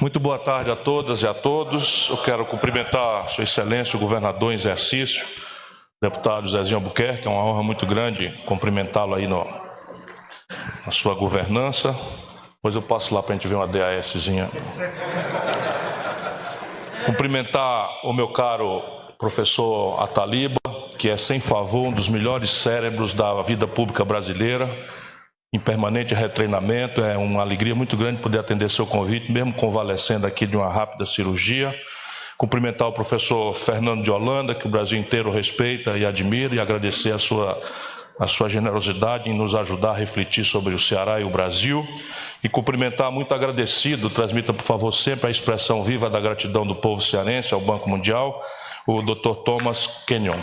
Muito boa tarde a todas e a todos. Eu quero cumprimentar Sua Excelência, o governador em exercício, deputado Zezinho Albuquerque. É uma honra muito grande cumprimentá-lo aí na sua governança. Depois eu passo lá para a gente ver uma DASzinha. Cumprimentar o meu caro professor Ataliba, que é, sem favor, um dos melhores cérebros da vida pública brasileira, em permanente retreinamento. É uma alegria muito grande poder atender seu convite, mesmo convalescendo aqui de uma rápida cirurgia. Cumprimentar o professor Fernando de Holanda, que o Brasil inteiro respeita e admira, e agradecer a sua generosidade em nos ajudar a refletir sobre o Ceará e o Brasil. E cumprimentar, muito agradecido, transmita, por favor, sempre a expressão viva da gratidão do povo cearense ao Banco Mundial, o Dr. Thomas Kenyon.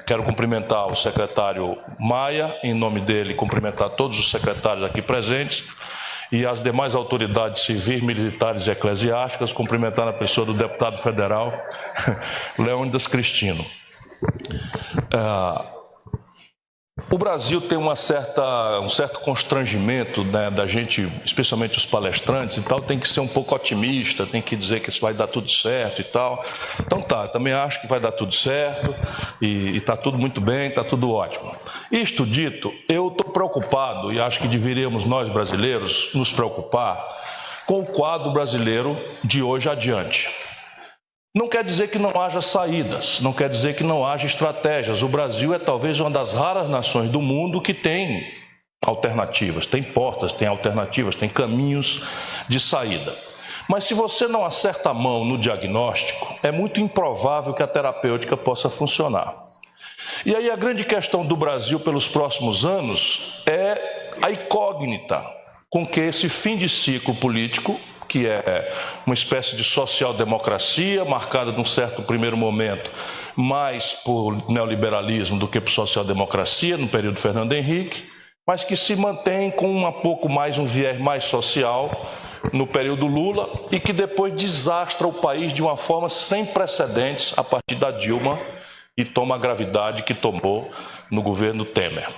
Quero cumprimentar o secretário Maia, em nome dele, cumprimentar todos os secretários aqui presentes e as demais autoridades civis, militares e eclesiásticas, cumprimentar na pessoa do deputado federal Leônidas Cristino. O Brasil tem um certo constrangimento, né, da gente, especialmente os palestrantes e tal, tem que ser um pouco otimista, tem que dizer que isso vai dar tudo certo e tal. Então tá, também acho que vai dar tudo certo e está tudo muito bem, está tudo ótimo. Isto dito, eu estou preocupado e acho que deveríamos nós brasileiros nos preocupar com o quadro brasileiro de hoje adiante. Não quer dizer que não haja saídas, não quer dizer que não haja estratégias. O Brasil é talvez uma das raras nações do mundo que tem alternativas, tem portas, tem alternativas, tem caminhos de saída. Mas se você não acerta a mão no diagnóstico, é muito improvável que a terapêutica possa funcionar. E aí a grande questão do Brasil pelos próximos anos é a incógnita com que esse fim de ciclo político, que é uma espécie de social-democracia, marcada num certo primeiro momento mais por neoliberalismo do que por social-democracia, no período Fernando Henrique, mas que se mantém com um viés mais social no período Lula e que depois desastra o país de uma forma sem precedentes a partir da Dilma e toma a gravidade que tomou no governo Temer.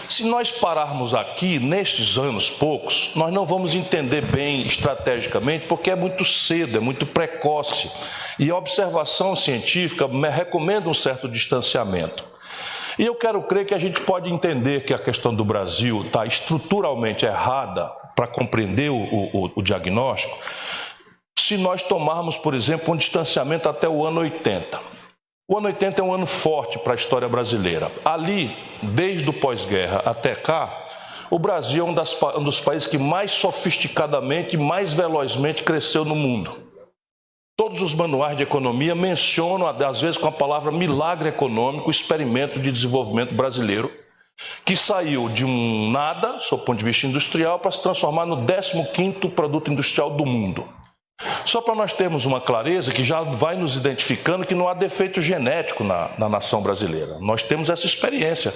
Se nós pararmos aqui, nestes anos poucos, nós não vamos entender bem estrategicamente, porque é muito cedo, é muito precoce. E a observação científica recomenda um certo distanciamento. E eu quero crer que a gente pode entender que a questão do Brasil está estruturalmente errada para compreender o diagnóstico, se nós tomarmos, por exemplo, um distanciamento até o ano 80. O ano 80 é um ano forte para a história brasileira. Ali, desde o pós-guerra até cá, o Brasil é um dos países que mais sofisticadamente e mais velozmente cresceu no mundo. Todos os manuais de economia mencionam, às vezes com a palavra milagre econômico, o experimento de desenvolvimento brasileiro, que saiu de um nada, sob o ponto de vista industrial, para se transformar no 15º produto industrial do mundo. Só para nós termos uma clareza que já vai nos identificando que não há defeito genético na nação brasileira. Nós temos essa experiência.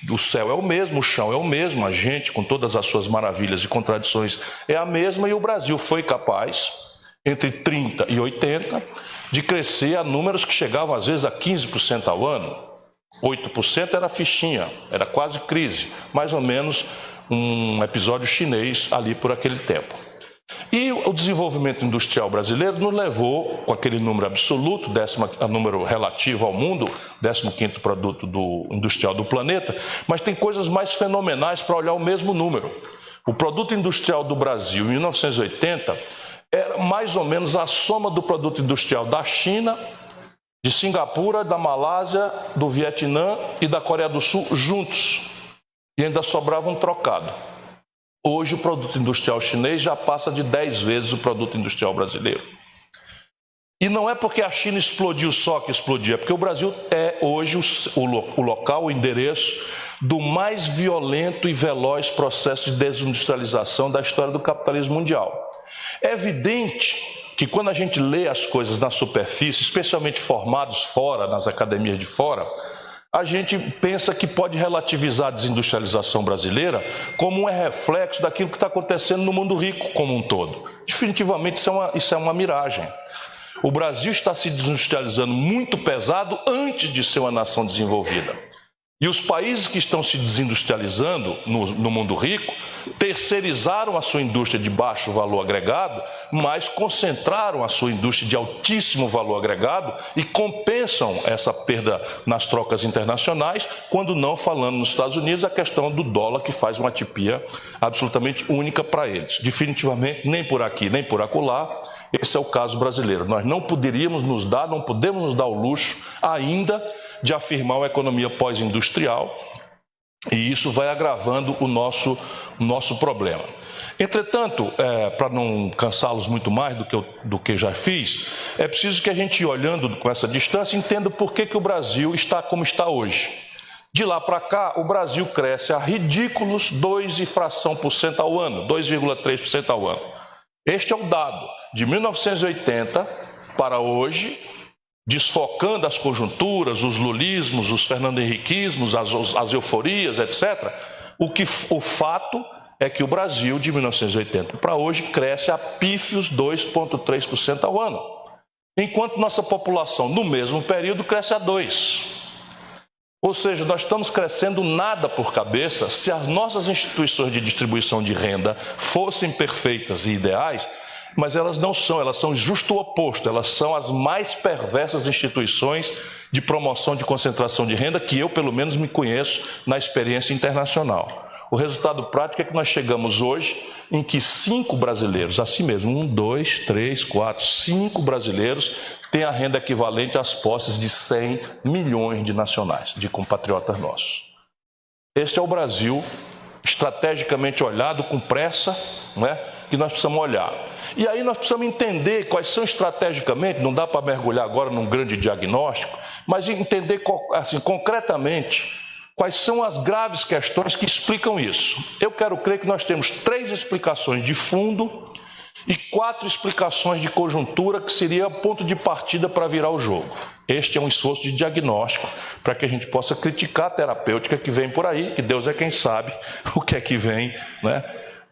O céu é o mesmo, o chão é o mesmo, a gente, com todas as suas maravilhas e contradições, é a mesma, e o Brasil foi capaz, entre 30 e 80, de crescer a números que chegavam às vezes a 15% ao ano. 8% era fichinha, era quase crise, mais ou menos um episódio chinês ali por aquele tempo. E o desenvolvimento industrial brasileiro nos levou, com aquele número absoluto, número relativo ao mundo, 15º produto industrial do planeta, mas tem coisas mais fenomenais para olhar o mesmo número. O produto industrial do Brasil, em 1980, era mais ou menos a soma do produto industrial da China, de Singapura, da Malásia, do Vietnã e da Coreia do Sul juntos. E ainda sobrava um trocado. Hoje o produto industrial chinês já passa de 10 vezes o produto industrial brasileiro. E não é porque a China explodiu só que explodiu, é porque o Brasil é hoje o local, o endereço do mais violento e veloz processo de desindustrialização da história do capitalismo mundial. É evidente que quando a gente lê as coisas na superfície, especialmente formados fora, nas academias de fora, a gente pensa que pode relativizar a desindustrialização brasileira como um reflexo daquilo que está acontecendo no mundo rico como um todo. Definitivamente isso é uma miragem. O Brasil está se desindustrializando muito pesado antes de ser uma nação desenvolvida. E os países que estão se desindustrializando no mundo rico terceirizaram a sua indústria de baixo valor agregado, mas concentraram a sua indústria de altíssimo valor agregado e compensam essa perda nas trocas internacionais, quando não falando nos Estados Unidos a questão do dólar, que faz uma atipia absolutamente única para eles. Definitivamente, nem por aqui, nem por acolá, esse é o caso brasileiro. Nós não podemos nos dar o luxo ainda de afirmar uma economia pós-industrial, e isso vai agravando o nosso problema. Entretanto, para não cansá-los muito mais do que já fiz, é preciso que a gente, olhando com essa distância, entenda por que o Brasil está como está hoje. De lá para cá, o Brasil cresce a ridículos 2% ao ano, 2,3% ao ano. Este é o dado de 1980 para hoje, desfocando as conjunturas, os lulismos, os fernando henriquismos, as euforias, etc. O fato é que o Brasil, de 1980 para hoje, cresce a pífios 2,3% ao ano, enquanto nossa população, no mesmo período, cresce a 2%. Ou seja, nós estamos crescendo nada por cabeça. Se as nossas instituições de distribuição de renda fossem perfeitas e ideais, mas elas não são, elas são justo o oposto, elas são as mais perversas instituições de promoção de concentração de renda que eu, pelo menos, me conheço na experiência internacional. O resultado prático é que nós chegamos hoje em que 5 brasileiros, assim mesmo, 1, 2, 3, 4, 5 brasileiros têm a renda equivalente às posses de 100 milhões de nacionais, de compatriotas nossos. Este é o Brasil, estrategicamente olhado, com pressa, né, que nós precisamos olhar. E aí nós precisamos entender quais são estrategicamente, não dá para mergulhar agora num grande diagnóstico, mas entender assim, concretamente quais são as graves questões que explicam isso. Eu quero crer que nós temos 3 explicações de fundo e 4 explicações de conjuntura, que seria ponto de partida para virar o jogo. Este é um esforço de diagnóstico para que a gente possa criticar a terapêutica que vem por aí, que Deus é quem sabe o que é que vem, né,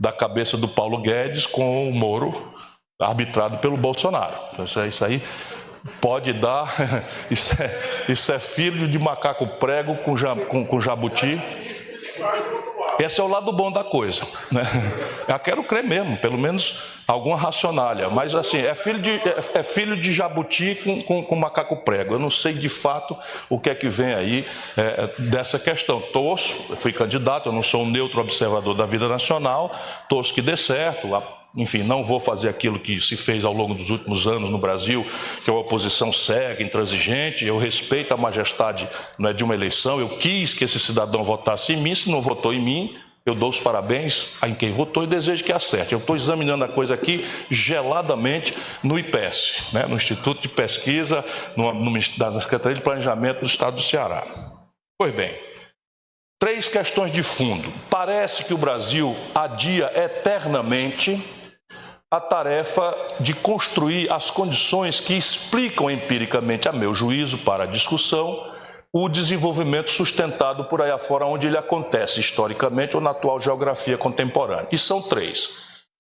da cabeça do Paulo Guedes com o Moro arbitrado pelo Bolsonaro. Isso aí pode dar, isso é filho de macaco prego com jabuti. Esse é o lado bom da coisa, né? Eu quero crer mesmo, pelo menos alguma racionalha, mas assim, é filho de jabuti com macaco prego. Eu não sei de fato o que é que vem aí dessa questão. Torço, eu fui candidato, eu não sou um neutro observador da vida nacional, torço que dê certo. Enfim, não vou fazer aquilo que se fez ao longo dos últimos anos no Brasil, que é uma oposição cega, intransigente. Eu respeito a majestade, não é, de uma eleição. Eu quis que esse cidadão votasse em mim. Se não votou em mim, eu dou os parabéns a quem votou e desejo que acerte. Eu estou examinando a coisa aqui geladamente no IPES, né, no Instituto de Pesquisa, na Secretaria de Planejamento do Estado do Ceará. Pois bem, 3 questões de fundo. Parece que o Brasil adia eternamente a tarefa de construir as condições que explicam empiricamente, a meu juízo, para a discussão, o desenvolvimento sustentado por aí afora, onde ele acontece historicamente ou na atual geografia contemporânea. E são 3.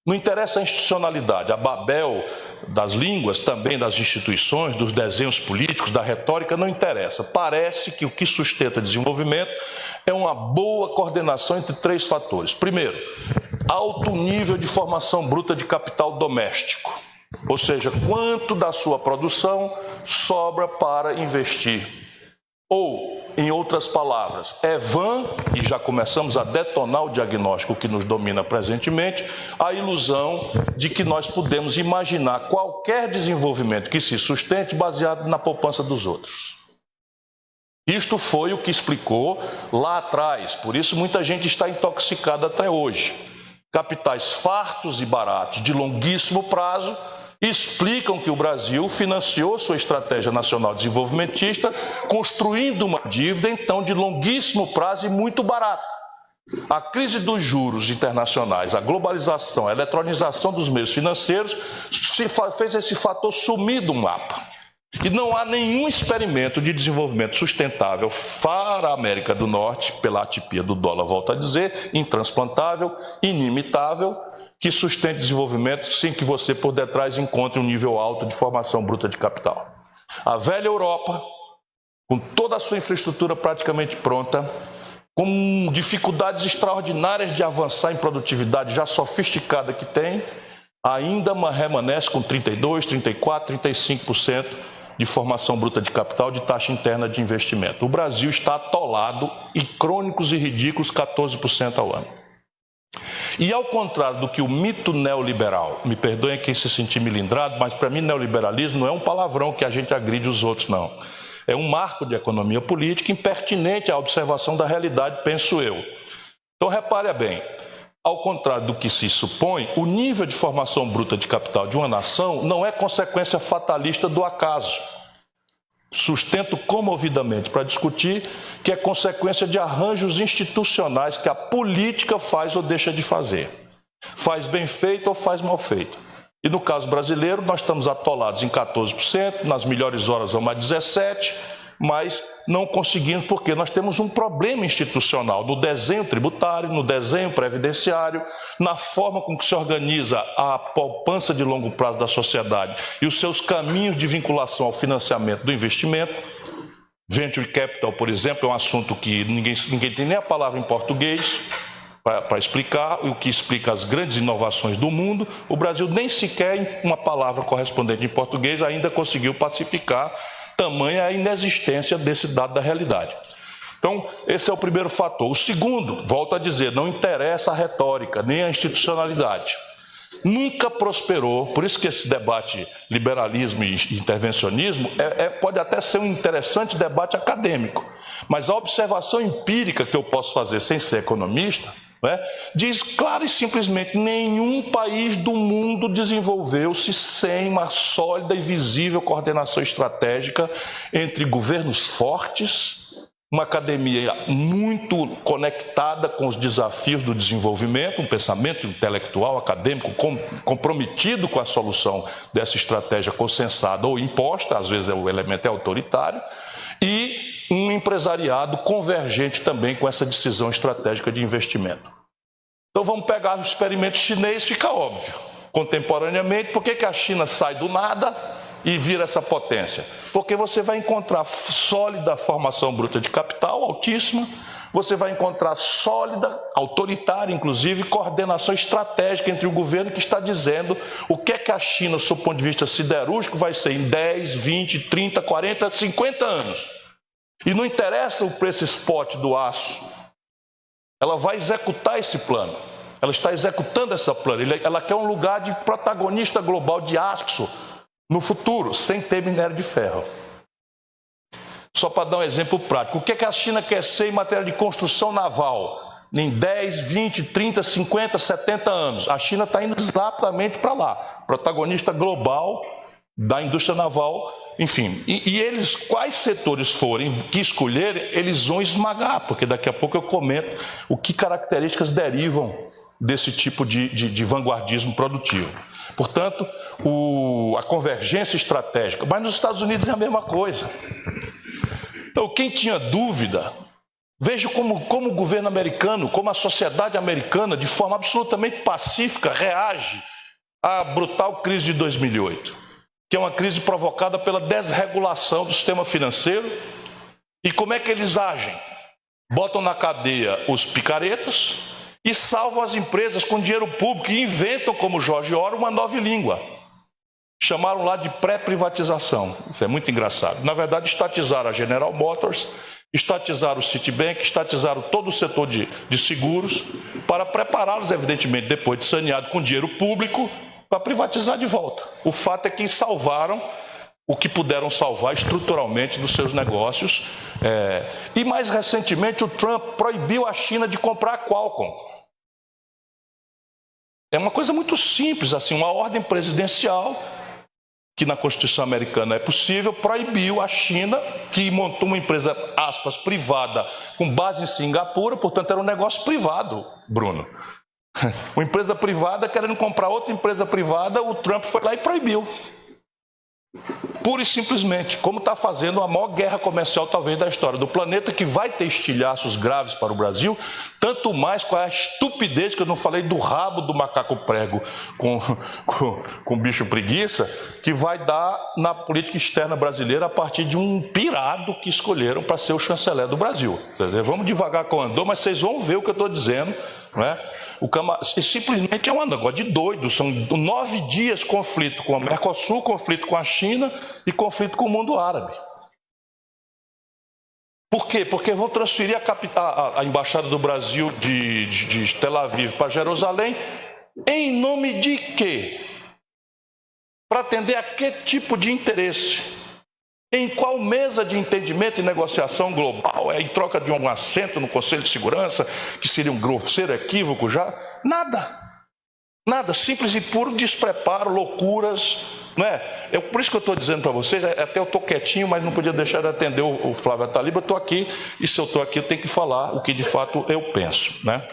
Não interessa a institucionalidade, a Babel das línguas, também das instituições, dos desenhos políticos, da retórica, não interessa. Parece que o que sustenta desenvolvimento é uma boa coordenação entre 3 fatores. Primeiro, alto nível de formação bruta de capital doméstico, ou seja, quanto da sua produção sobra para investir. Ou, em outras palavras, é vã, e já começamos a detonar o diagnóstico que nos domina presentemente, a ilusão de que nós podemos imaginar qualquer desenvolvimento que se sustente baseado na poupança dos outros. Isto foi o que explicou lá atrás, por isso muita gente está intoxicada até hoje. Capitais fartos e baratos de longuíssimo prazo explicam que o Brasil financiou sua estratégia nacional desenvolvimentista construindo uma dívida, então, de longuíssimo prazo e muito barata. A crise dos juros internacionais, a globalização, a eletronização dos meios financeiros fez esse fator sumir do mapa. E não há nenhum experimento de desenvolvimento sustentável para a América do Norte, pela atipia do dólar, volto a dizer, intransplantável, inimitável, que sustente desenvolvimento sem que você por detrás encontre um nível alto de formação bruta de capital. A velha Europa, com toda a sua infraestrutura praticamente pronta, com dificuldades extraordinárias de avançar em produtividade já sofisticada que tem, ainda remanesce com 32%, 34%, 35% de formação bruta de capital, de taxa interna de investimento. O Brasil está atolado em crônicos e ridículos 14% ao ano. E ao contrário do que o mito neoliberal, me perdoem quem se sentir melindrado, mas para mim neoliberalismo não é um palavrão que a gente agride os outros, não. É um marco de economia política impertinente à observação da realidade, penso eu. Então repare bem, ao contrário do que se supõe, o nível de formação bruta de capital de uma nação não é consequência fatalista do acaso. Sustento comovidamente para discutir que é consequência de arranjos institucionais que a política faz ou deixa de fazer. Faz bem feito ou faz mal feito. E no caso brasileiro, nós estamos atolados em 14%, nas melhores horas vamos a 17%, mas não conseguimos porque nós temos um problema institucional no desenho tributário, no desenho previdenciário, na forma com que se organiza a poupança de longo prazo da sociedade e os seus caminhos de vinculação ao financiamento do investimento. Venture capital, por exemplo, é um assunto que ninguém tem nem a palavra em português para explicar, o que explica as grandes inovações do mundo. O Brasil nem sequer uma palavra correspondente em português ainda conseguiu pacificar, tamanha a inexistência desse dado da realidade. Então, esse é o primeiro fator. O segundo, volto a dizer, não interessa a retórica, nem a institucionalidade. Nunca prosperou, por isso que esse debate liberalismo e intervencionismo pode até ser um interessante debate acadêmico, mas a observação empírica que eu posso fazer sem ser economista, diz claro e simplesmente, nenhum país do mundo desenvolveu-se sem uma sólida e visível coordenação estratégica entre governos fortes, uma academia muito conectada com os desafios do desenvolvimento, um pensamento intelectual, acadêmico, comprometido com a solução dessa estratégia consensada ou imposta, às vezes o elemento é autoritário, e um empresariado convergente também com essa decisão estratégica de investimento. Então vamos pegar o experimento chinês, fica óbvio. Contemporaneamente, por que a China sai do nada e vira essa potência? Porque você vai encontrar sólida formação bruta de capital, altíssima, você vai encontrar sólida, autoritária inclusive, coordenação estratégica entre o governo que está dizendo o que é que a China, do seu ponto de vista siderúrgico, vai ser em 10, 20, 30, 40, 50 anos. E não interessa o preço spot do aço, ela vai executar esse plano, ela está executando essa plano, ela quer um lugar de protagonista global de aço no futuro, sem ter minério de ferro. Só para dar um exemplo prático, o que é que a China quer ser em matéria de construção naval? Em 10, 20, 30, 50, 70 anos. A China está indo exatamente para lá, protagonista global da indústria naval, enfim. E eles, quais setores forem que escolherem, eles vão esmagar, porque daqui a pouco eu comento o que características derivam desse tipo de vanguardismo produtivo. Portanto, a convergência estratégica, mas nos Estados Unidos é a mesma coisa. Então, quem tinha dúvida, veja como o governo americano, como a sociedade americana, de forma absolutamente pacífica, reage à brutal crise de 2008, que é uma crise provocada pela desregulação do sistema financeiro. E como é que eles agem? Botam na cadeia os picaretas e salvam as empresas com dinheiro público e inventam, como George Orwell, uma nova língua. Chamaram lá de pré-privatização. Isso é muito engraçado. Na verdade, estatizaram a General Motors, estatizaram o Citibank, estatizaram todo o setor de seguros, para prepará-los, evidentemente, depois de saneado com dinheiro público, para privatizar de volta. O fato é que salvaram o que puderam salvar estruturalmente dos seus negócios. E mais recentemente, o Trump proibiu a China de comprar a Qualcomm. É uma coisa muito simples, assim, uma ordem presidencial, que na Constituição americana é possível, proibiu a China, que montou uma empresa, aspas, privada, com base em Singapura, portanto era um negócio privado, Bruno. Uma empresa privada querendo comprar outra empresa privada, o Trump foi lá e proibiu. Pura e simplesmente, como está fazendo a maior guerra comercial talvez da história do planeta, que vai ter estilhaços graves para o Brasil, tanto mais com a estupidez que eu não falei do rabo do macaco prego com bicho preguiça, que vai dar na política externa brasileira a partir de um pirado que escolheram para ser o chanceler do Brasil. Quer dizer, vamos devagar com o andor, mas vocês vão ver o que eu estou dizendo, não é? Simplesmente é um negócio de doido. São 9 dias conflito com o Mercosul, conflito com a China e conflito com o mundo árabe. Por quê? Porque vão transferir a embaixada do Brasil de Tel Aviv para Jerusalém em nome de quê? Para atender a que tipo de interesse? Em qual mesa de entendimento e negociação global? É em troca de um assento no Conselho de Segurança, que seria um grosseiro equívoco já? Nada. Nada. Simples e puro despreparo, loucuras. Não é? Por isso que eu estou dizendo para vocês, até eu estou quietinho, mas não podia deixar de atender o Flávio Ataliba. Eu estou aqui, e se eu estou aqui, eu tenho que falar o que de fato eu penso. Né?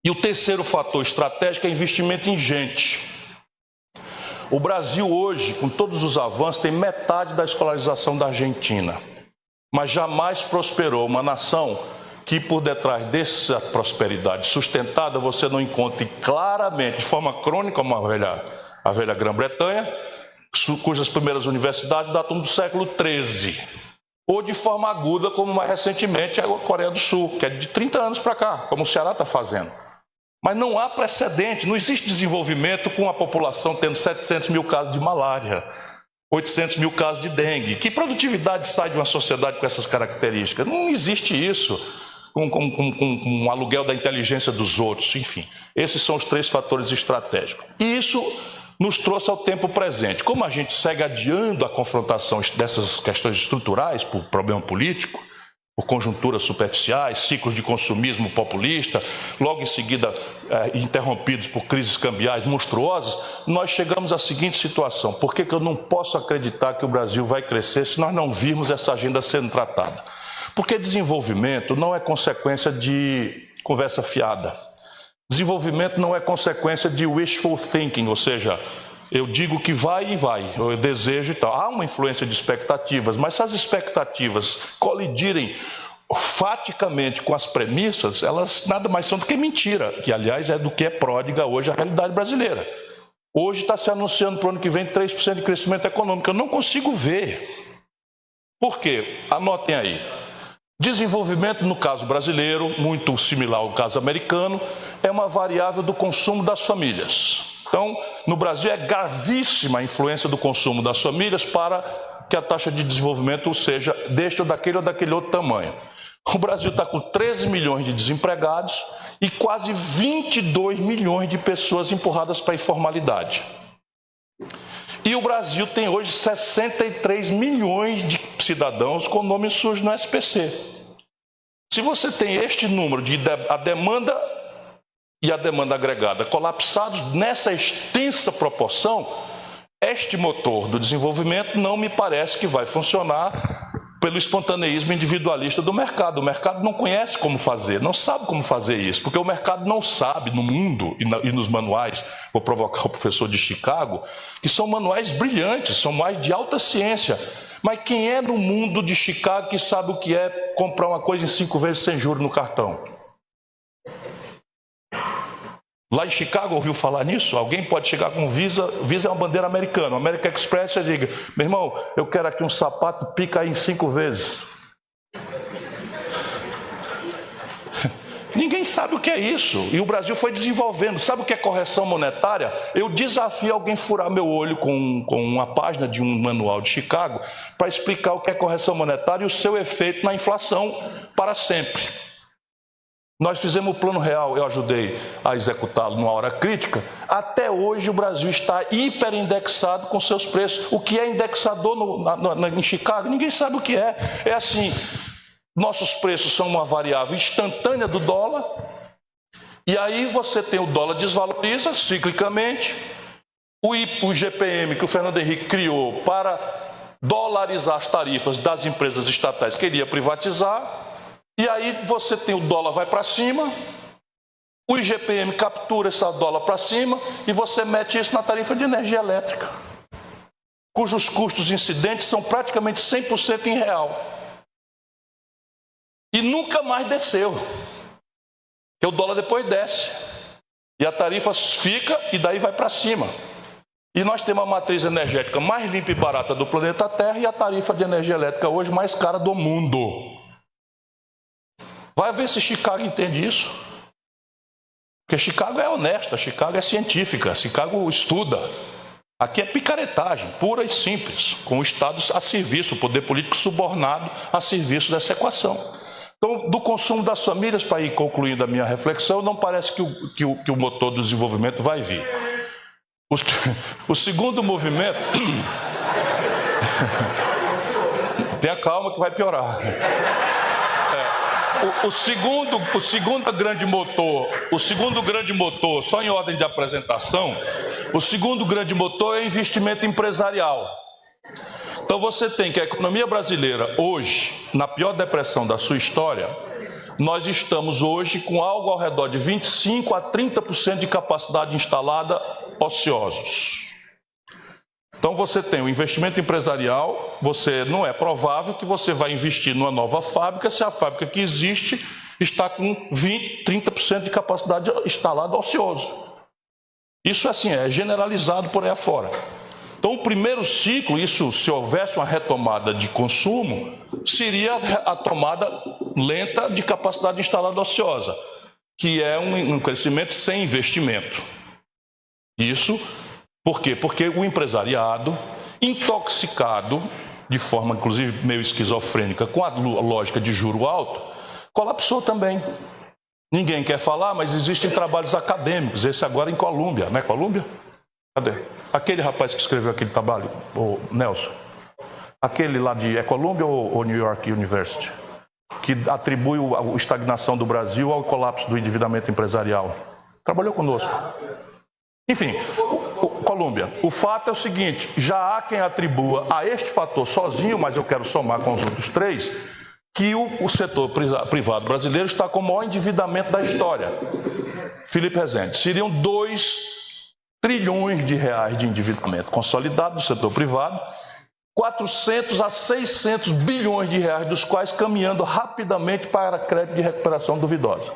E o terceiro fator estratégico é investimento em gente. O Brasil hoje, com todos os avanços, tem metade da escolarização da Argentina. Mas jamais prosperou uma nação que, por detrás dessa prosperidade sustentada, você não encontre claramente, de forma crônica, como a velha Grã-Bretanha, cujas primeiras universidades datam do século XIII. Ou de forma aguda, como mais recentemente a Coreia do Sul, que é de 30 anos para cá, como o Ceará está fazendo. Mas não há precedente, não existe desenvolvimento com a população tendo 700 mil casos de malária, 800 mil casos de dengue. Que produtividade sai de uma sociedade com essas características? Não existe isso, com um aluguel da inteligência dos outros, enfim. Esses são os 3 fatores estratégicos. E isso nos trouxe ao tempo presente. Como a gente segue adiando a confrontação dessas questões estruturais por problema político, por conjunturas superficiais, ciclos de consumismo populista, logo em seguida interrompidos por crises cambiais monstruosas, nós chegamos à seguinte situação: por que eu não posso acreditar que o Brasil vai crescer se nós não virmos essa agenda sendo tratada? Porque desenvolvimento não é consequência de conversa fiada. Desenvolvimento não é consequência de wishful thinking, ou seja, eu digo que vai e vai, eu desejo e tal. Há uma influência de expectativas, mas se as expectativas colidirem faticamente com as premissas, elas nada mais são do que mentira, que aliás é do que é pródiga hoje a realidade brasileira. Hoje está se anunciando para o ano que vem 3% de crescimento econômico, eu não consigo ver. Por quê? Anotem aí. Desenvolvimento, no caso brasileiro, muito similar ao caso americano, é uma variável do consumo das famílias. Então, no Brasil é gravíssima a influência do consumo das famílias para que a taxa de desenvolvimento seja deste ou daquele outro tamanho. O Brasil está com 13 milhões de desempregados e quase 22 milhões de pessoas empurradas para a informalidade. E o Brasil tem hoje 63 milhões de cidadãos com nome sujo no SPC. Se você tem este número de a demanda e a demanda agregada colapsados nessa extensa proporção, este motor do desenvolvimento não me parece que vai funcionar pelo espontaneísmo individualista do mercado. O mercado não conhece como fazer, não sabe como fazer isso, porque o mercado não sabe no mundo e nos manuais, vou provocar o professor de Chicago, que são manuais brilhantes, são mais de alta ciência. Mas quem é no mundo de Chicago que sabe o que é comprar uma coisa em 5 vezes sem juros no cartão? Lá em Chicago, ouviu falar nisso? Alguém pode chegar com Visa, Visa é uma bandeira americana, o American Express, você diga, meu irmão, eu quero aqui um sapato, pica aí em 5 vezes. Ninguém sabe o que é isso, e o Brasil foi desenvolvendo. Sabe o que é correção monetária? Eu desafio alguém furar meu olho com uma página de um manual de Chicago para explicar o que é correção monetária e o seu efeito na inflação para sempre. Nós fizemos o Plano Real, eu ajudei a executá-lo numa hora crítica. Até hoje o Brasil está hiperindexado com seus preços. O que é indexador em Chicago? Ninguém sabe o que é. É assim, nossos preços são uma variável instantânea do dólar, e aí você tem o dólar desvaloriza ciclicamente, o GPM que o Fernando Henrique criou para dolarizar as tarifas das empresas estatais, queria privatizar. E aí você tem o dólar vai para cima, o IGPM captura esse dólar para cima e você mete isso na tarifa de energia elétrica. cujos custos incidentes são praticamente 100% em real. E nunca mais desceu. Porque o dólar depois desce. E a tarifa fica e daí vai para cima. E nós temos a matriz energética mais limpa e barata do planeta Terra e a tarifa de energia elétrica hoje mais cara do mundo. Vai ver se Chicago entende isso. Porque Chicago é honesta, Chicago é científica, Chicago estuda. Aqui é picaretagem, pura e simples, com o Estado a serviço, o poder político subornado a serviço dessa equação. Então, do consumo das famílias, para ir concluindo a minha reflexão, não parece que o motor do desenvolvimento vai vir. O segundo movimento... Tenha calma que vai piorar. O segundo grande motor, só em ordem de apresentação, o segundo grande motor é investimento empresarial. Então você tem que a economia brasileira hoje, na pior depressão da sua história, nós estamos hoje com algo ao redor de 25% a 30% de capacidade instalada ociosos. Então você tem o investimento empresarial, não é provável que você vai investir numa nova fábrica se a fábrica que existe está com 20%, 30% de capacidade instalada ocioso. Isso assim é generalizado por aí afora. Então o primeiro ciclo, isso se houvesse uma retomada de consumo, seria a tomada lenta de capacidade instalada ociosa, que é um crescimento sem investimento. Isso por quê? Porque o empresariado, intoxicado, de forma inclusive meio esquizofrênica, com a lógica de juro alto, colapsou também. Ninguém quer falar, mas existem trabalhos acadêmicos, esse agora em Colômbia, não é Colômbia? Cadê? Aquele rapaz que escreveu aquele trabalho, o Nelson, aquele lá é Colômbia ou New York University, que atribui a estagnação do Brasil ao colapso do endividamento empresarial. Trabalhou conosco. Enfim, Colômbia, o fato é o seguinte, já há quem atribua a este fator sozinho, mas eu quero somar com os outros três, que o setor privado brasileiro está com o maior endividamento da história. Felipe Rezende, seriam 2 trilhões de reais de endividamento consolidado do setor privado, 400 a 600 bilhões de reais, dos quais caminhando rapidamente para crédito de recuperação duvidosa.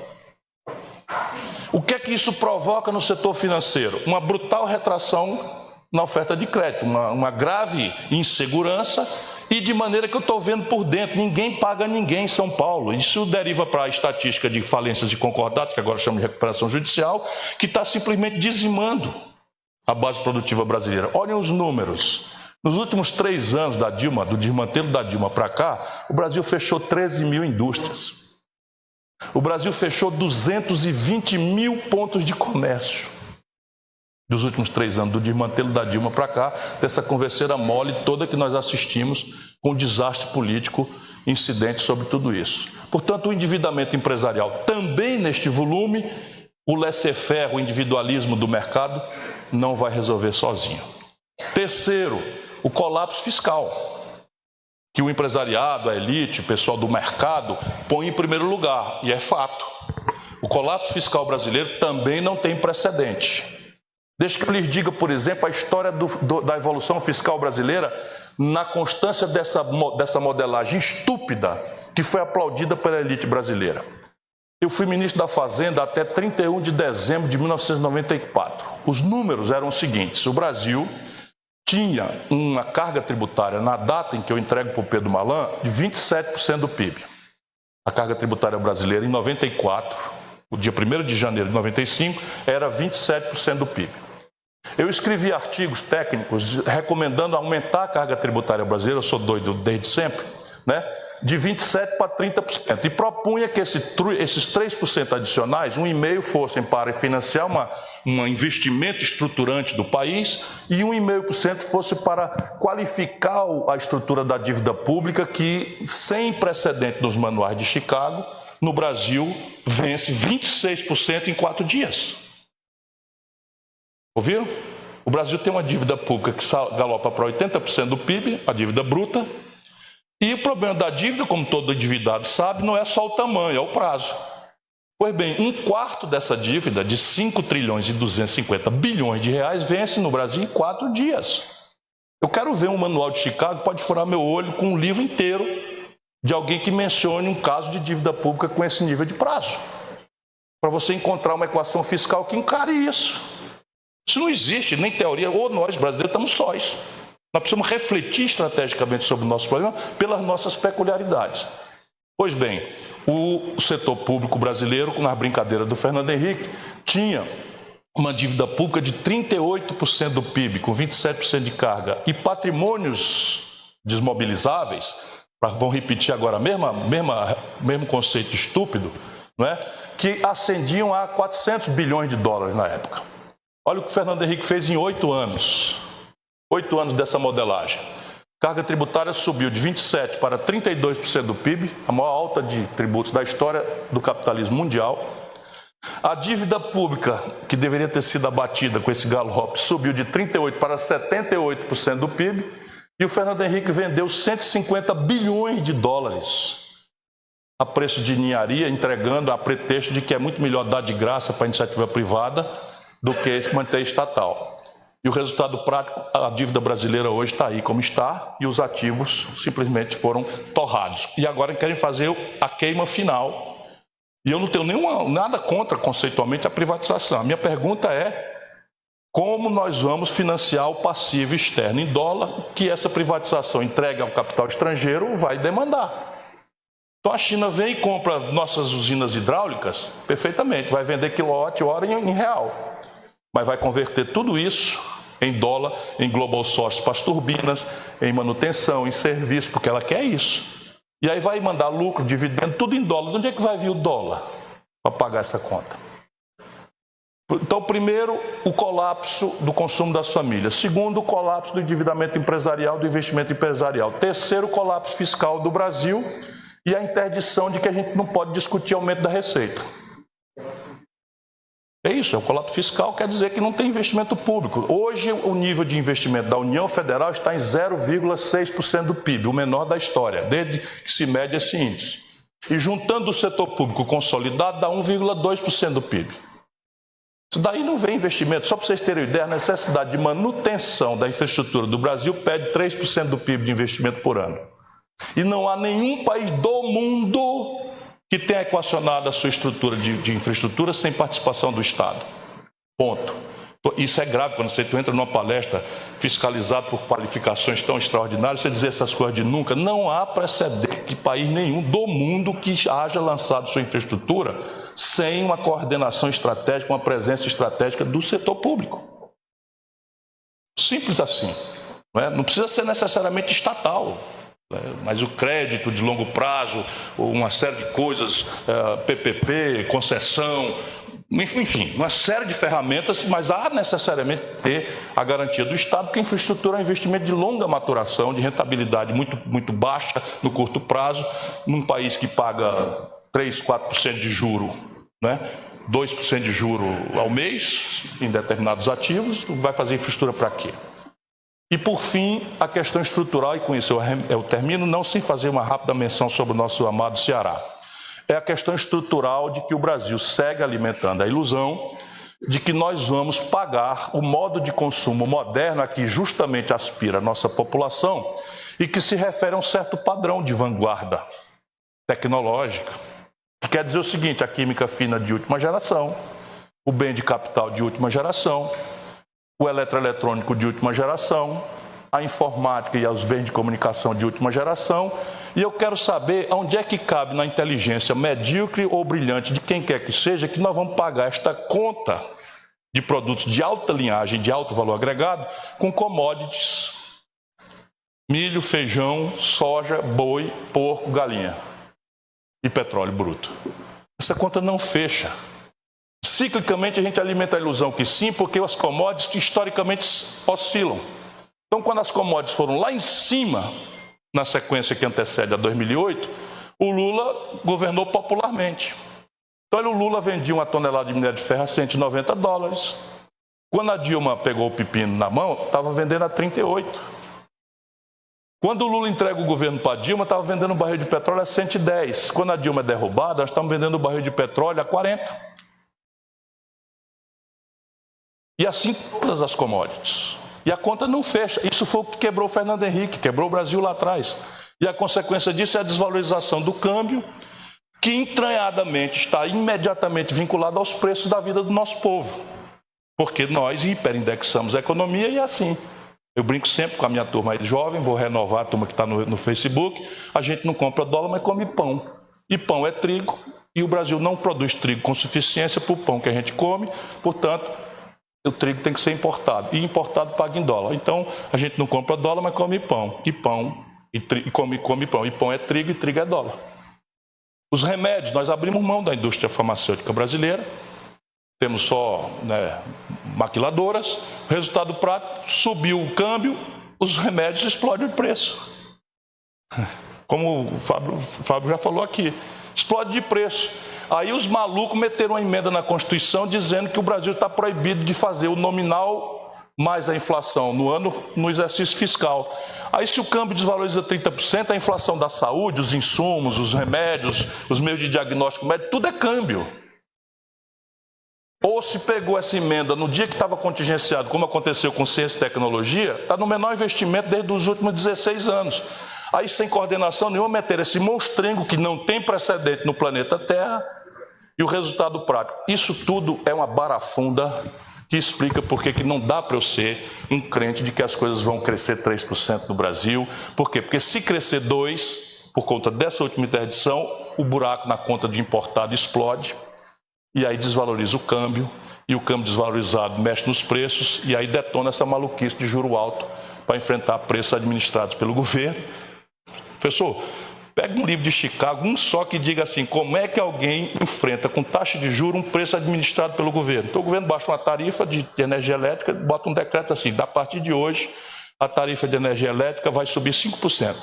O que é que isso provoca no setor financeiro? Uma brutal retração na oferta de crédito, uma grave insegurança e de maneira que eu estou vendo por dentro, ninguém paga ninguém em São Paulo. Isso deriva para a estatística de falências de concordados, que agora chama de recuperação judicial, que está simplesmente dizimando a base produtiva brasileira. Olhem os números. Nos últimos 3 anos da Dilma, do desmantelo da Dilma para cá, o Brasil fechou 13 mil indústrias. O Brasil fechou 220 mil pontos de comércio. Dos últimos 3 anos, do desmantelo da Dilma para cá, dessa converseira mole toda que nós assistimos com o desastre político incidente sobre tudo isso. Portanto, o endividamento empresarial também neste volume, o laissez-faire, o individualismo do mercado, não vai resolver sozinho. Terceiro, o colapso fiscal, que o empresariado, a elite, o pessoal do mercado põe em primeiro lugar, e é fato. O colapso fiscal brasileiro também não tem precedente. Deixa que eu lhes diga, por exemplo, a história da evolução fiscal brasileira na constância dessa modelagem estúpida que foi aplaudida pela elite brasileira. Eu fui ministro da Fazenda até 31 de dezembro de 1994. Os números eram os seguintes: o Brasil tinha uma carga tributária, na data em que eu entrego para o Pedro Malan, de 27% do PIB. A carga tributária brasileira, em 94, o dia 1º de janeiro de 95, era 27% do PIB. Eu escrevi artigos técnicos recomendando aumentar a carga tributária brasileira, eu sou doido desde sempre, né? De 27% para 30%. E propunha que esses 3% adicionais, 1,5% fossem para financiar um investimento estruturante do país e 1,5% fosse para qualificar a estrutura da dívida pública que, sem precedente nos manuais de Chicago, no Brasil vence 26% em 4 dias. Ouviram? O Brasil tem uma dívida pública que galopa para 80% do PIB, a dívida bruta. E o problema da dívida, como todo endividado sabe, não é só o tamanho, é o prazo. Pois bem, 1/4 dessa dívida, de 5 trilhões e 250 bilhões de reais, vence no Brasil em 4 dias. Eu quero ver um manual de Chicago, pode furar meu olho com um livro inteiro de alguém que mencione um caso de dívida pública com esse nível de prazo. Para você encontrar uma equação fiscal que encare isso. Isso não existe, nem teoria, ou nós brasileiros estamos sós. Nós precisamos refletir estrategicamente sobre o nosso problema pelas nossas peculiaridades. Pois bem, o setor público brasileiro, na brincadeira do Fernando Henrique, tinha uma dívida pública de 38% do PIB, com 27% de carga, e patrimônios desmobilizáveis, vão repetir agora mesmo conceito estúpido, não é? Que ascendiam a 400 bilhões de dólares na época. Olha o que o Fernando Henrique fez em 8 anos. 8 anos dessa modelagem. Carga tributária subiu de 27% para 32% do PIB, a maior alta de tributos da história do capitalismo mundial. A dívida pública, que deveria ter sido abatida com esse galope, subiu de 38% para 78% do PIB. E o Fernando Henrique vendeu 150 bilhões de dólares a preço de ninharia, entregando a pretexto de que é muito melhor dar de graça para a iniciativa privada do que manter estatal. E o resultado prático, a dívida brasileira hoje está aí como está e os ativos simplesmente foram torrados. E agora querem fazer a queima final. E eu não tenho nada contra, conceitualmente, a privatização. A minha pergunta é como nós vamos financiar o passivo externo em dólar que essa privatização entregue ao capital estrangeiro vai demandar. Então a China vem e compra nossas usinas hidráulicas perfeitamente, vai vender quilowatt-hora em real, mas vai converter tudo isso em dólar, em global source para as turbinas, em manutenção, em serviço, porque ela quer isso. E aí vai mandar lucro, dividendo, tudo em dólar. De onde é que vai vir o dólar para pagar essa conta? Então, primeiro, o colapso do consumo das famílias. Segundo, o colapso do endividamento empresarial, do investimento empresarial. Terceiro, o colapso fiscal do Brasil e a interdição de que a gente não pode discutir aumento da receita. É isso, é o colapso fiscal, quer dizer que não tem investimento público. Hoje, o nível de investimento da União Federal está em 0,6% do PIB, o menor da história, desde que se mede esse índice. E juntando o setor público consolidado, dá 1,2% do PIB. Isso daí não vem investimento. Só para vocês terem ideia, a necessidade de manutenção da infraestrutura do Brasil pede 3% do PIB de investimento por ano. E não há nenhum país do mundo que tenha equacionado a sua estrutura de infraestrutura sem participação do Estado. Ponto. Isso é grave quando você entra numa palestra fiscalizado por qualificações tão extraordinárias, você dizer essas coisas de nunca. Não há precedente de país nenhum do mundo que haja lançado sua infraestrutura sem uma coordenação estratégica, uma presença estratégica do setor público. Simples assim. Não precisa ser necessariamente estatal. Mas o crédito de longo prazo, uma série de coisas, PPP, concessão, enfim, uma série de ferramentas, mas há necessariamente ter a garantia do Estado, porque a infraestrutura é um investimento de longa maturação, de rentabilidade muito baixa no curto prazo, num país que paga 3%, 4% de juro, 2% de juro ao mês em determinados ativos, vai fazer infraestrutura para quê? E, por fim, a questão estrutural, e com isso eu termino, não sem fazer uma rápida menção sobre o nosso amado Ceará. É a questão estrutural de que o Brasil segue alimentando a ilusão de que nós vamos pagar o modo de consumo moderno a que justamente aspira a nossa população e que se refere a um certo padrão de vanguarda tecnológica. Que quer dizer o seguinte, a química fina de última geração, o bem de capital de última geração, o eletroeletrônico de última geração, a informática e os bens de comunicação de última geração. E eu quero saber onde é que cabe na inteligência medíocre ou brilhante de quem quer que seja que nós vamos pagar esta conta de produtos de alta linhagem, de alto valor agregado, com commodities, milho, feijão, soja, boi, porco, galinha e petróleo bruto. Essa conta não fecha. Ciclicamente a gente alimenta a ilusão que sim, porque as commodities historicamente oscilam. Então, quando as commodities foram lá em cima, na sequência que antecede a 2008, o Lula governou popularmente. Então, o Lula vendia uma tonelada de minério de ferro a $190. Quando a Dilma pegou o pepino na mão, estava vendendo a 38. Quando o Lula entrega o governo para a Dilma, estava vendendo um barril de petróleo a 110. Quando a Dilma é derrubada, nós estamos vendendo o barril de petróleo a 40. E assim todas as commodities. E a conta não fecha. Isso foi o que quebrou o Fernando Henrique, quebrou o Brasil lá atrás. E a consequência disso é a desvalorização do câmbio, que entranhadamente está imediatamente vinculado aos preços da vida do nosso povo. Porque nós hiperindexamos a economia e é assim. Eu brinco sempre com a minha turma aí jovem, vou renovar a turma que está no Facebook, a gente não compra dólar, mas come pão. E pão é trigo, e o Brasil não produz trigo com suficiência para o pão que a gente come, portanto, o trigo tem que ser importado. E importado paga em dólar. Então, a gente não compra dólar, mas come pão. E come pão. E pão é trigo e trigo é dólar. Os remédios, nós abrimos mão da indústria farmacêutica brasileira, temos só maquiladoras, resultado prático, subiu o câmbio, os remédios explodem o preço. Como o Fábio já falou aqui, explode de preço. Aí os malucos meteram uma emenda na Constituição dizendo que o Brasil está proibido de fazer o nominal mais a inflação no ano no exercício fiscal. Aí se o câmbio desvaloriza 30%, a inflação da saúde, os insumos, os remédios, os meios de diagnóstico médico, tudo é câmbio. Ou se pegou essa emenda no dia que estava contingenciado, como aconteceu com ciência e tecnologia, está no menor investimento desde os últimos 16 anos. Aí, sem coordenação nenhuma, meter esse monstrengo que não tem precedente no planeta Terra e o resultado prático. Isso tudo é uma barafunda que explica por que não dá para eu ser um crente de que as coisas vão crescer 3% no Brasil. Por quê? Porque se crescer 2%, por conta dessa última interdição, o buraco na conta de importado explode. E aí desvaloriza o câmbio, e o câmbio desvalorizado mexe nos preços, e aí detona essa maluquice de juro alto para enfrentar preços administrados pelo governo. Professor, pega um livro de Chicago, um só que diga assim, como é que alguém enfrenta com taxa de juros um preço administrado pelo governo? Então o governo baixa uma tarifa de energia elétrica, bota um decreto assim, a partir de hoje a tarifa de energia elétrica vai subir 5%.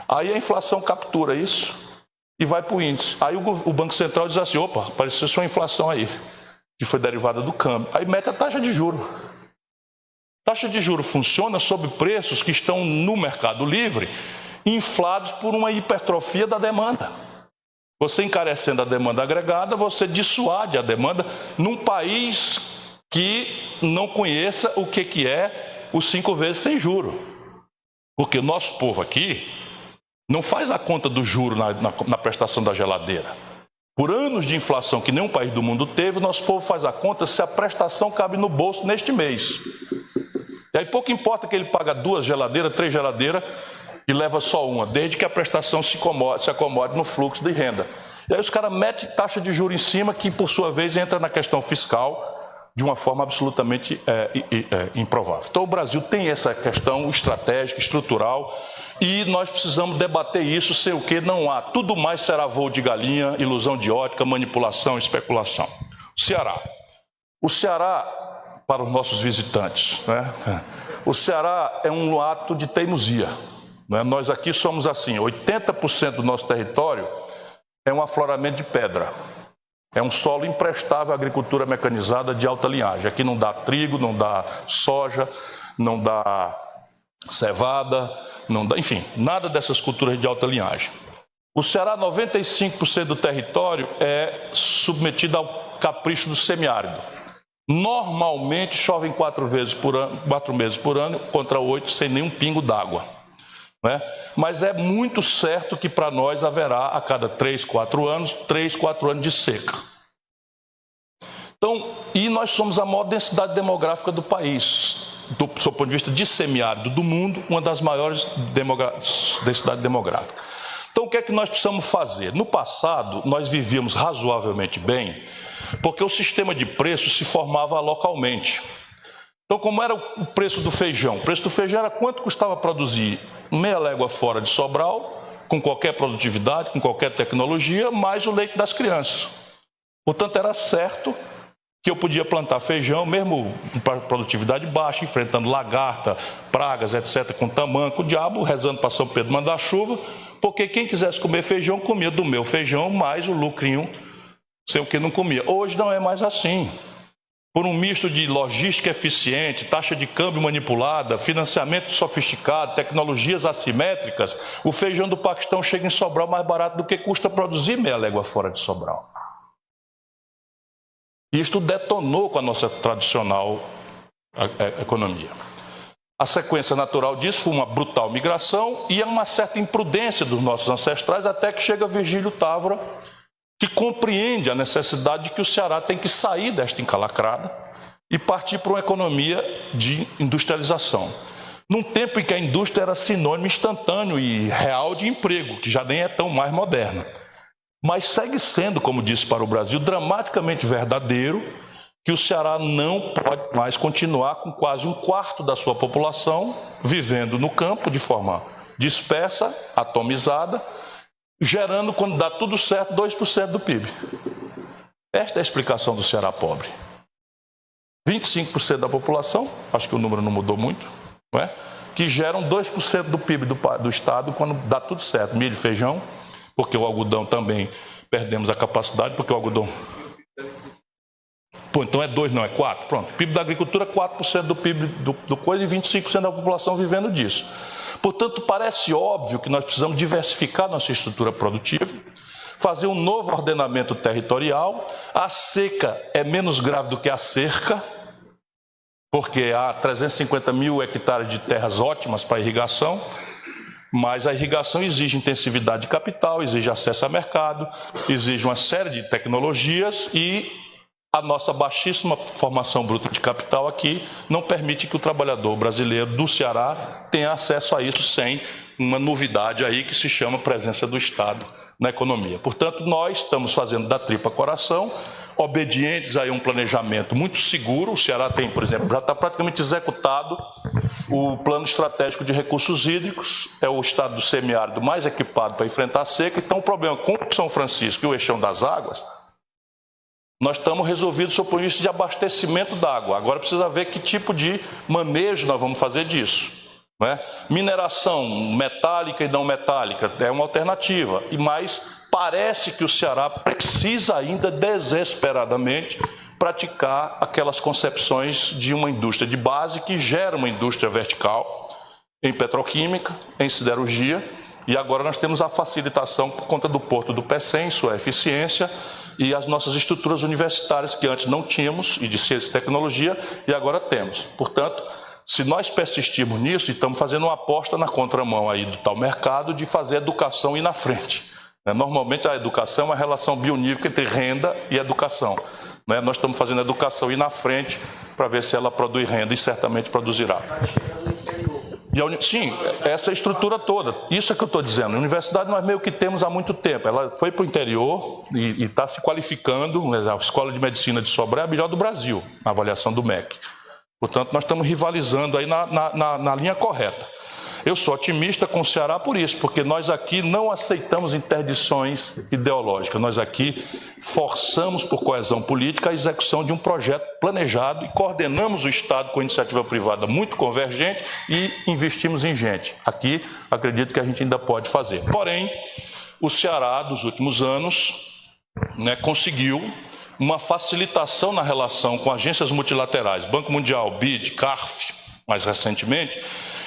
Aí a inflação captura isso e vai para o índice. Aí o Banco Central diz assim, opa, apareceu sua inflação aí, que foi derivada do câmbio. Aí mete a taxa de juros. Taxa de juros funciona sob preços que estão no mercado livre, inflados por uma hipertrofia da demanda. Você encarecendo a demanda agregada, você dissuade a demanda num país que não conheça o que é os 5 vezes sem juro. Porque o nosso povo aqui não faz a conta do juro na prestação da geladeira. Por anos de inflação que nenhum país do mundo teve, o nosso povo faz a conta se a prestação cabe no bolso neste mês. E aí pouco importa que ele paga 2 geladeiras, 3 geladeiras e leva só uma, desde que a prestação se acomode no fluxo de renda. E aí os caras metem taxa de juros em cima, que por sua vez entra na questão fiscal de uma forma absolutamente improvável. Então o Brasil tem essa questão estratégica, estrutural, e nós precisamos debater isso sem o que não há. Tudo mais será voo de galinha, ilusão de ótica, manipulação, especulação. O Ceará, para os nossos visitantes, né? O Ceará é um ato de teimosia. Né? Nós aqui somos assim, 80% do nosso território é um afloramento de pedra. É um solo imprestável à agricultura mecanizada de alta linhagem. Aqui não dá trigo, não dá soja, não dá cevada, não dá, enfim, nada dessas culturas de alta linhagem. O Ceará, 95% do território é submetido ao capricho do semiárido. Normalmente chovem 4 meses por ano, contra 8 sem nenhum pingo d'água. Né? Mas é muito certo que para nós haverá a cada 3, 4 anos de seca. Então, e nós somos a maior densidade demográfica do país, do seu ponto de vista de semiárido do mundo, uma das maiores densidades demográficas. Então, o que é que nós precisamos fazer? No passado, nós vivíamos razoavelmente bem, porque o sistema de preços se formava localmente. Então, como era o preço do feijão? O preço do feijão era quanto custava produzir meia légua fora de Sobral, com qualquer produtividade, com qualquer tecnologia, mais o leite das crianças. Portanto, era certo que eu podia plantar feijão, mesmo com produtividade baixa, enfrentando lagarta, pragas, etc., com tamanco, o diabo rezando para São Pedro mandar chuva, porque quem quisesse comer feijão, comia do meu feijão, mais o lucrinho, sem o que não comia. Hoje não é mais assim. Por um misto de logística eficiente, taxa de câmbio manipulada, financiamento sofisticado, tecnologias assimétricas, o feijão do Paquistão chega em Sobral mais barato do que custa produzir meia légua fora de Sobral. Isto detonou com a nossa tradicional economia. A sequência natural disso foi uma brutal migração e uma certa imprudência dos nossos ancestrais, até que chega Virgílio Távora, que compreende a necessidade de que o Ceará tem que sair desta encalacrada e partir para uma economia de industrialização. Num tempo em que a indústria era sinônimo instantâneo e real de emprego, que já nem é tão mais moderna. Mas segue sendo, como disse para o Brasil, dramaticamente verdadeiro que o Ceará não pode mais continuar com quase um quarto da sua população vivendo no campo de forma dispersa, atomizada, gerando, quando dá tudo certo, 2% do PIB. Esta é a explicação do Ceará pobre. 25% da população, acho que o número não mudou muito, não é? Que geram 2% do PIB do Estado quando dá tudo certo. Milho e feijão, porque o algodão também perdemos a capacidade, porque o algodão... Pô, então é 2, não, é 4. Pronto, PIB da agricultura, 4% do PIB do coisa e 25% da população vivendo disso. Portanto, parece óbvio que nós precisamos diversificar nossa estrutura produtiva, fazer um novo ordenamento territorial. A seca é menos grave do que a cerca, porque há 350 mil hectares de terras ótimas para irrigação, mas a irrigação exige intensividade de capital, exige acesso a mercado, exige uma série de tecnologias e a nossa baixíssima formação bruta de capital aqui não permite que o trabalhador brasileiro do Ceará tenha acesso a isso sem uma novidade aí que se chama presença do Estado na economia. Portanto, nós estamos fazendo da tripa coração, obedientes a um planejamento muito seguro. O Ceará tem, por exemplo, já está praticamente executado o plano estratégico de recursos hídricos, é o estado do semiárido mais equipado para enfrentar a seca. Então, o problema com São Francisco e o Eixão das Águas, nós estamos resolvidos sob o ponto de vista de abastecimento d'água. Agora precisa ver que tipo de manejo nós vamos fazer disso, né? Mineração metálica e não metálica é uma alternativa, mas parece que o Ceará precisa ainda desesperadamente praticar aquelas concepções de uma indústria de base que gera uma indústria vertical em petroquímica, em siderurgia, e agora nós temos a facilitação por conta do Porto do Pecém, sua eficiência, e as nossas estruturas universitárias que antes não tínhamos, e de ciência e tecnologia, e agora temos. Portanto, se nós persistirmos nisso, estamos fazendo uma aposta na contramão aí do tal mercado de fazer a educação ir na frente. Normalmente a educação é uma relação bionívoca entre renda e educação. Nós estamos fazendo a educação ir na frente para ver se ela produz renda, e certamente produzirá. Sim, essa estrutura toda, isso é que eu estou dizendo. A universidade nós meio que temos há muito tempo, ela foi para o interior e está se qualificando. A Escola de Medicina de Sobral é a melhor do Brasil, na avaliação do MEC. Portanto, nós estamos rivalizando aí na linha correta. Eu sou otimista com o Ceará por isso, porque nós aqui não aceitamos interdições ideológicas. Nós aqui forçamos, por coesão política, a execução de um projeto planejado e coordenamos o Estado com a iniciativa privada muito convergente e investimos em gente. Aqui, acredito que a gente ainda pode fazer. Porém, o Ceará, dos últimos anos, conseguiu uma facilitação na relação com agências multilaterais, Banco Mundial, BID, CARF, mais recentemente,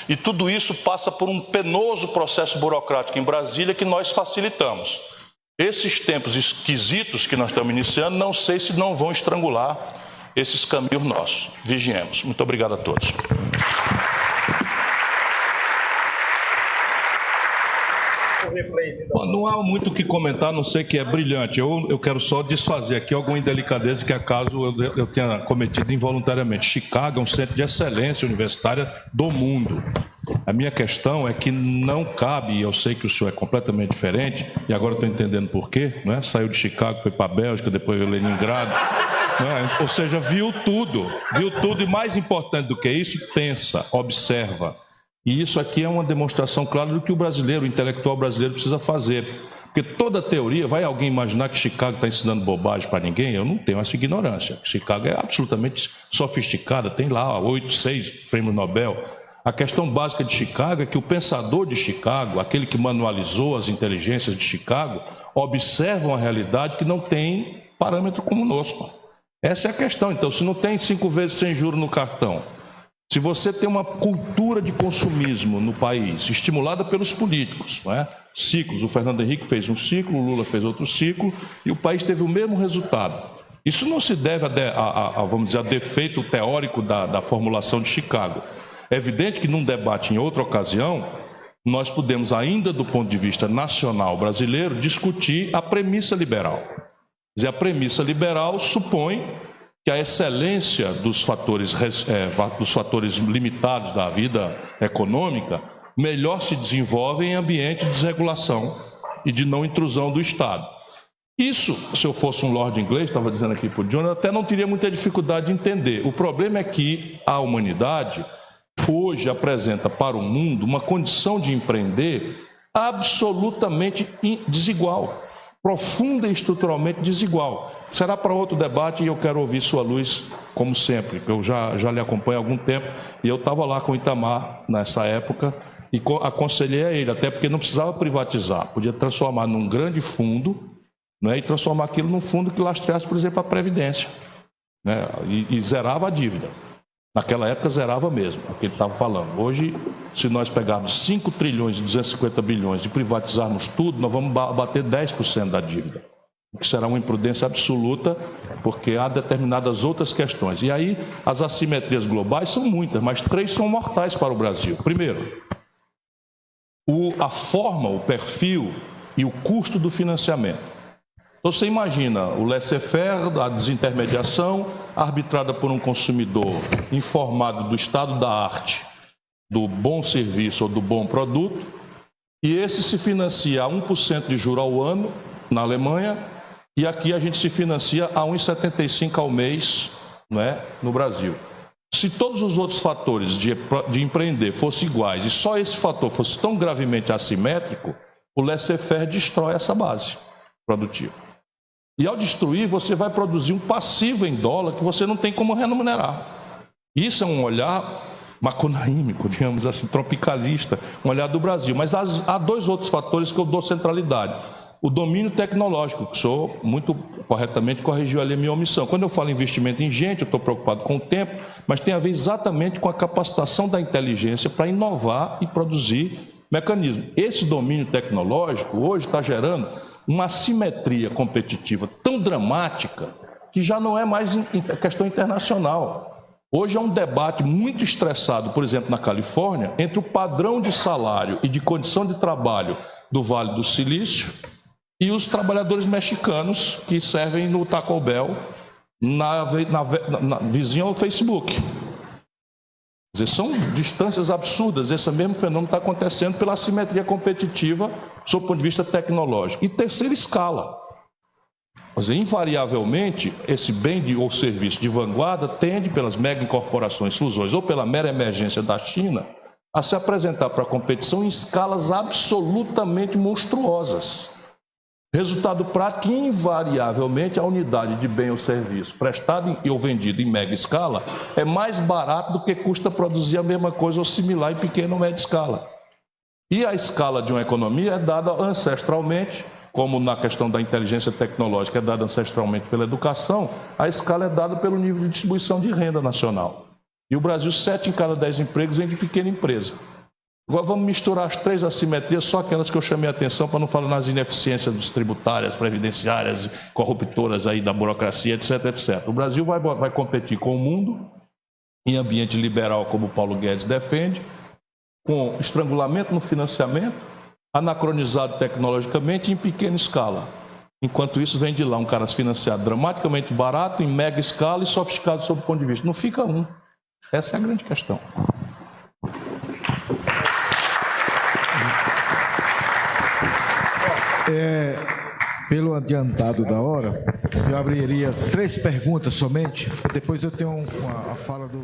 e tudo isso passa por um penoso processo burocrático em Brasília que nós facilitamos. Esses tempos esquisitos que nós estamos iniciando, não sei se não vão estrangular esses caminhos nossos. Vigiemos. Muito obrigado a todos. Não há muito o que comentar, a não ser que é brilhante. Eu quero só desfazer aqui alguma indelicadeza que acaso eu tenha cometido involuntariamente. Chicago é um centro de excelência universitária do mundo. A minha questão é que não cabe, e eu sei que o senhor é completamente diferente, e agora estou entendendo por quê, né? Saiu de Chicago, foi para a Bélgica, depois veio Leningrado, né? Ou seja, viu tudo, e mais importante do que isso, pensa, observa. E isso aqui é uma demonstração clara do que o brasileiro, o intelectual brasileiro precisa fazer. Porque toda teoria, vai alguém imaginar que Chicago está ensinando bobagem para ninguém? Eu não tenho essa ignorância. Chicago é absolutamente sofisticada, tem lá 8, 6 prêmios Nobel. A questão básica de Chicago é que o pensador de Chicago, aquele que manualizou as inteligências de Chicago, observa uma realidade que não tem parâmetro conosco. Essa é a questão. Então, se não tem 5 vezes sem juros no cartão, se você tem uma cultura de consumismo no país, estimulada pelos políticos, não é? Ciclos, o Fernando Henrique fez um ciclo, o Lula fez outro ciclo, e o país teve o mesmo resultado. Isso não se deve vamos dizer, a defeito teórico da formulação de Chicago. É evidente que num debate em outra ocasião, nós podemos ainda do ponto de vista nacional brasileiro discutir a premissa liberal. Quer dizer, a premissa liberal supõe que a excelência dos fatores limitados da vida econômica melhor se desenvolve em ambiente de desregulação e de não intrusão do Estado. Isso, se eu fosse um lord inglês, estava dizendo aqui para o John, eu até não teria muita dificuldade de entender. O problema é que a humanidade hoje apresenta para o mundo uma condição de empreender absolutamente desigual, profunda e estruturalmente desigual. Será para outro debate e eu quero ouvir sua luz, como sempre, que eu já lhe acompanho há algum tempo, e eu estava lá com o Itamar nessa época e aconselhei a ele, até porque não precisava privatizar, podia transformar num grande fundo, né, e transformar aquilo num fundo que lastreasse, por exemplo, a Previdência, né, e zerava a dívida. Naquela época zerava mesmo, é o que ele estava falando. Hoje, se nós pegarmos 5 trilhões e 250 bilhões e privatizarmos tudo, nós vamos bater 10% da dívida, o que será uma imprudência absoluta, porque há determinadas outras questões. E aí, as assimetrias globais são muitas, mas 3 são mortais para o Brasil. Primeiro, a forma, o perfil e o custo do financiamento. Então, você imagina o laissez-faire, a desintermediação, arbitrada por um consumidor informado do estado da arte, do bom serviço ou do bom produto, e esse se financia a 1% de juro ao ano na Alemanha, e aqui a gente se financia a 1,75 ao mês, né, no Brasil. Se todos os outros fatores de empreender fossem iguais e só esse fator fosse tão gravemente assimétrico, o laissez-faire destrói essa base produtiva. E ao destruir, você vai produzir um passivo em dólar que você não tem como remunerar. Isso é um olhar macunaímico, digamos assim, tropicalista, um olhar do Brasil. Mas há 2 outros fatores que eu dou centralidade. O domínio tecnológico, que o senhor muito corretamente corrigiu ali a minha omissão. Quando eu falo em investimento em gente, eu estou preocupado com o tempo, mas tem a ver exatamente com a capacitação da inteligência para inovar e produzir mecanismos. Esse domínio tecnológico hoje está gerando uma assimetria competitiva tão dramática que já não é mais questão internacional. Hoje é um debate muito estressado, por exemplo, na Califórnia, entre o padrão de salário e de condição de trabalho do Vale do Silício e os trabalhadores mexicanos que servem no Taco Bell, vizinho ao Facebook. Quer dizer, são distâncias absurdas. Esse mesmo fenômeno está acontecendo pela assimetria competitiva, sob o ponto de vista tecnológico. E terceira escala. Quer dizer, invariavelmente, esse bem ou serviço de vanguarda tende, pelas mega incorporações, fusões ou pela mera emergência da China, a se apresentar para a competição em escalas absolutamente monstruosas. Resultado prático, invariavelmente, a unidade de bem ou serviço prestado ou vendido em mega escala é mais barato do que custa produzir a mesma coisa ou similar em pequena ou média escala. E a escala de uma economia é dada ancestralmente, como na questão da inteligência tecnológica é dada ancestralmente pela educação, a escala é dada pelo nível de distribuição de renda nacional. E o Brasil, 7 em cada 10 empregos vem de pequena empresa. Agora vamos misturar as 3 assimetrias, só aquelas que eu chamei a atenção para não falar nas ineficiências dos tributárias, previdenciárias, corruptoras aí da burocracia, etc, etc. O Brasil vai competir com o mundo em ambiente liberal, como o Paulo Guedes defende, com estrangulamento no financiamento, anacronizado tecnologicamente em pequena escala. Enquanto isso, vem de lá um cara financiado dramaticamente barato, em mega escala e sofisticado sob o ponto de vista. Não fica um. Essa é a grande questão. Pelo adiantado da hora, eu abriria 3 perguntas somente, depois eu tenho a fala do